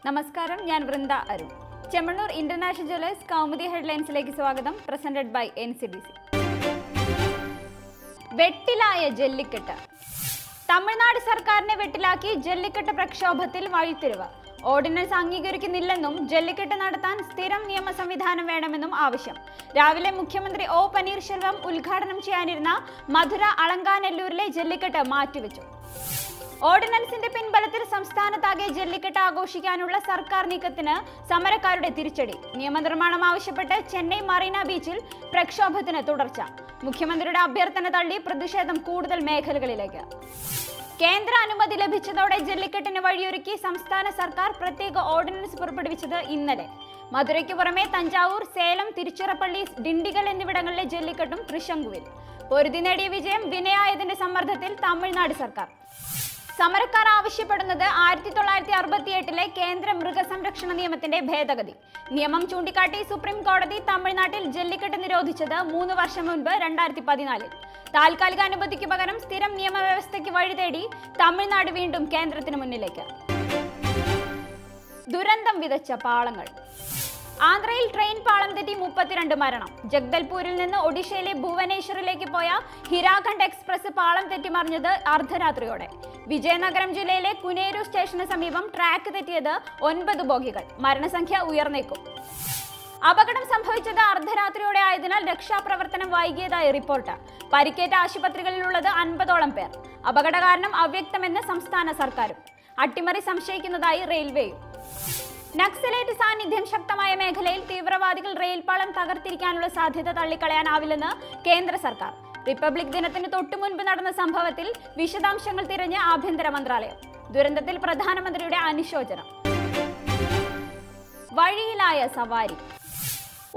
നമസ്കാരം, ഞാൻ Vrinda Arun. Chemmanur international jewellers Kaumudi ഹെഡ്ലൈൻസിലേക്ക് സ്വാഗതം. Presented by NCDC. വെട്ടിലായ ജല്ലിക്കെട്ട്. തമിഴ്നാട് സർക്കാരിനെ വെട്ടിലാക്കി ജല്ലിക്കെട്ട് പ്രക്ഷോഭത്തിൽ വഴിത്തിരിവ്. ഓർഡിനൻസ് അംഗീകരിക്കുന്നില്ലെന്നും ജല്ലിക്കെട്ട് നടത്താൻ സ്ഥിരം നിയമ സംവിധാനം വേണമെന്നും ആവശ്യം. രാവിലെ മുഖ്യമന്ത്രി O. പനീർശെൽവം ഉദ്ഘാടനം ചെയ്യാനിരുന്ന മധുര അളങ്കാനെല്ലൂരിലെ ജല്ലിക്കെട്ട് മാറ്റിവെച്ചു. ഓർഡിനൻസിന്റെ പിൻബലത്തിൽ സംസ്ഥാനത്താകെ ജല്ലിക്കെട്ട് ആഘോഷിക്കാനുള്ള സർക്കാർ നീക്കത്തിന് സമരക്കാരുടെ തിരിച്ചടി. നിയമനിർമ്മാണം ആവശ്യപ്പെട്ട് ചെന്നൈ മറീന ബീച്ചിൽ പ്രക്ഷോഭത്തിന് തുടർച്ച. മുഖ്യമന്ത്രിയുടെ അഭ്യർത്ഥന തള്ളി പ്രതിഷേധം കൂടുതൽ മേഖലകളിലേക്ക്. കേന്ദ്ര അനുമതി ലഭിച്ചതോടെ ജല്ലിക്കെട്ടിന് വഴിയൊരുക്കി സംസ്ഥാന സർക്കാർ പ്രത്യേക ഓർഡിനൻസ് പുറപ്പെടുവിച്ചത് ഇന്നലെ. മധുരയ്ക്ക് പുറമെ തഞ്ചാവൂർ, സേലം, തിരുച്ചിറപ്പള്ളി, ഡിണ്ടിഗൽ എന്നിവിടങ്ങളിലെ ജല്ലിക്കെട്ടും തൃശങ്കുവിൽ. പൊരുതി നേടിയ വിജയം വിനയായതിന്റെ സമ്മർദ്ദത്തിൽ തമിഴ്നാട് സർക്കാർ. സമരക്കാർ ആവശ്യപ്പെടുന്നത് 1968 കേന്ദ്ര മൃഗസംരക്ഷണ നിയമത്തിന്റെ ഭേദഗതി. നിയമം ചൂണ്ടിക്കാട്ടി സുപ്രീം കോടതി തമിഴ്നാട്ടിൽ ജല്ലിക്കെട്ട് നിരോധിച്ചത് 3 വർഷം മുൻപ് 2014. താൽക്കാലിക അനുമതിക്ക് പകരം സ്ഥിരം നിയമവ്യവസ്ഥയ്ക്ക് വഴി തേടി തമിഴ്നാട് വീണ്ടും കേന്ദ്രത്തിന് മുന്നിലേക്ക്. ദുരന്തം വിതച്ച പാളങ്ങൾ. ആന്ധ്രയിൽ ട്രെയിൻ പാളം തെറ്റി 32 മരണം. ജഗ്ദൽപൂരിൽ നിന്ന് ഒഡീഷയിലെ ഭുവനേശ്വറിലേക്ക് പോയ ഹിരാഖണ്ഡ് എക്സ്പ്രസ് പാളം തെറ്റി മറിഞ്ഞത് അർദ്ധരാത്രിയോടെ. വിജയനഗരം ജില്ലയിലെ കുനേരു സ്റ്റേഷന് സമീപം ട്രാക്ക് തെറ്റിയത് 9 ബോഗികൾ. മരണസംഖ്യ ഉയർന്നേക്കും. അപകടം സംഭവിച്ചത് അർദ്ധരാത്രിയോടെ ആയതിനാൽ രക്ഷാപ്രവർത്തനം വൈകിയതായി റിപ്പോർട്ട്. പരിക്കേറ്റ ആശുപത്രികളിലുള്ളത് 50ഓളം പേർ. അപകട കാരണം അവ്യക്തമെന്ന് സംസ്ഥാന സർക്കാരും. അട്ടിമറി സംശയിക്കുന്നതായി റെയിൽവേയും. നക്സലേറ്റ് സാന്നിധ്യം ശക്തമായ മേഖലയിൽ തീവ്രവാദികൾ റെയിൽപാളം തകർത്തിരിക്കാനുള്ള സാധ്യത തള്ളിക്കളയാനാവില്ലെന്ന് കേന്ദ്ര സർക്കാർ. റിപ്പബ്ലിക് ദിനത്തിന് തൊട്ടുമുൻപ് നടന്ന സംഭവത്തിൽ വിശദാംശങ്ങൾ തിരഞ്ഞ് ആഭ്യന്തര മന്ത്രാലയം. ദുരന്തത്തിൽ പ്രധാനമന്ത്രിയുടെ അനുശോചനം. വഴിയിലായ സവാരി.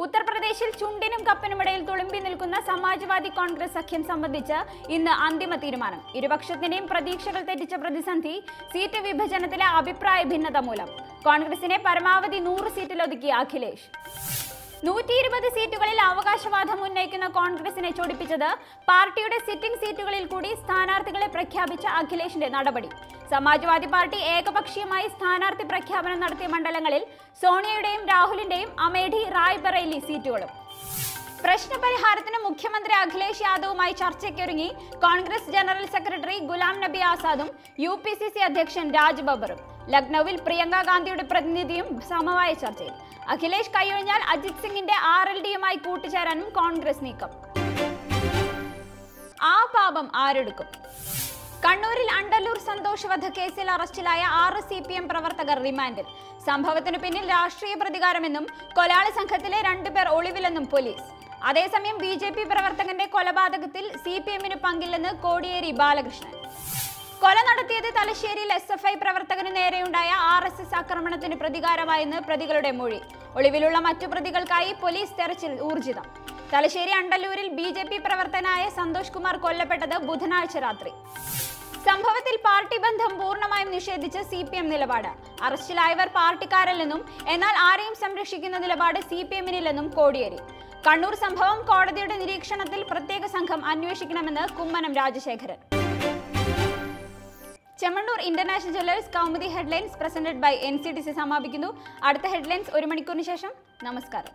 ഉത്തർപ്രദേശിൽ ചുണ്ടിനും കപ്പിനുമിടയിൽ തുളുമ്പി നിൽക്കുന്ന സമാജ്വാദി കോൺഗ്രസ് സഖ്യം സംബന്ധിച്ച് ഇന്ന് അന്തിമ തീരുമാനം. ഇരുപക്ഷത്തിന്റെയും പ്രതീക്ഷകൾ തെറ്റിച്ച പ്രതിസന്ധി സീറ്റ് വിഭജനത്തിലെ അഭിപ്രായ ഭിന്നത മൂലം. കോൺഗ്രസിനെ പരമാവധി 100 സീറ്റിലൊതുക്കി അഖിലേഷ്. 120 സീറ്റുകളിൽ അവകാശവാദം ഉന്നയിക്കുന്ന കോൺഗ്രസിനെ ചൊടിപ്പിച്ചത് പാർട്ടിയുടെ സിറ്റിംഗ് സീറ്റുകളിൽ കൂടി സ്ഥാനാർത്ഥികളെ പ്രഖ്യാപിച്ച അഖിലേഷിന്റെ നടപടി. സമാജ്വാദി പാർട്ടി ഏകപക്ഷീയമായി സ്ഥാനാർത്ഥി പ്രഖ്യാപനം നടത്തിയ മണ്ഡലങ്ങളിൽ സോണിയയുടെയും രാഹുലിന്റെയും അമേഠി, റായ്ബറേലി സീറ്റുകളും. പ്രശ്നപരിഹാരത്തിന് മുഖ്യമന്ത്രി Akhilesh യാദവുമായി ചർച്ചയ്ക്കൊരുങ്ങി Congress general secretary Ghulam Nabi ആസാദും UPCC അധ്യക്ഷൻ രാജ് ബബ്ബറും. ലക്നൌവിൽ പ്രിയങ്ക ഗാന്ധിയുടെ പ്രതിനിധിയും സമവായ ചർച്ചയിൽ. അഖിലേഷ് കൈയൊഴിഞ്ഞാൽ അജിത് സിംഗിന്റെ RLDയുമായി കൂട്ടുചേരാനും കോൺഗ്രസ് നീക്കം. ആ പാപം ആരെടുക്കും? കണ്ണൂരിൽ അണ്ടല്ലൂർ സന്തോഷ് വധക്കേസിൽ അറസ്റ്റിലായ 6 CPM പ്രവർത്തകർ റിമാൻഡിൽ. സംഭവത്തിനു പിന്നിൽ രാഷ്ട്രീയ പ്രതികാരമെന്നും കൊലയാളി സംഘത്തിലെ 2 പേർ ഒളിവിലെന്നും പോലീസ്. അതേസമയം BJP പ്രവർത്തകന്റെ കൊലപാതകത്തിൽ CPMന് പങ്കില്ലെന്ന് കോടിയേരി ബാലകൃഷ്ണൻ. കൊല നടത്തിയത് തലശ്ശേരിയിൽ SFI പ്രവർത്തകന് നേരെയുണ്ടായ RSS ആക്രമണത്തിന് പ്രതികാരമായെന്ന് പ്രതികളുടെ മൊഴി. ഒളിവിലുള്ള മറ്റു പ്രതികൾക്കായി പോലീസ് തെരച്ചിൽ ഊർജിതം. തലശ്ശേരി അണ്ടല്ലൂരിൽ BJP പ്രവർത്തകനായ സന്തോഷ് കുമാർ കൊല്ലപ്പെട്ടത് ബുധനാഴ്ച രാത്രി. സംഭവത്തിൽ പാർട്ടി ബന്ധം പൂർണ്ണമായും നിഷേധിച്ച് CPM നിലപാട്. അറസ്റ്റിലായവർ പാർട്ടിക്കാരല്ലെന്നും എന്നാൽ ആരെയും സംരക്ഷിക്കുന്ന നിലപാട് CPMനില്ലെന്നും കോടിയേരി. കണ്ണൂർ സംഭവം കോടതിയുടെ നിരീക്ഷണത്തിൽ പ്രത്യേക സംഘം അന്വേഷിക്കണമെന്ന് Kummanam Rajasekharan. Chemmanur international jewellers Kaumudi headlines presented by NCDC സമാപിക്കുന്നു. അടുത്ത ഹെഡ്ലൈൻസ് 1 മണിക്കൂറിന് ശേഷം. നമസ്കാരം.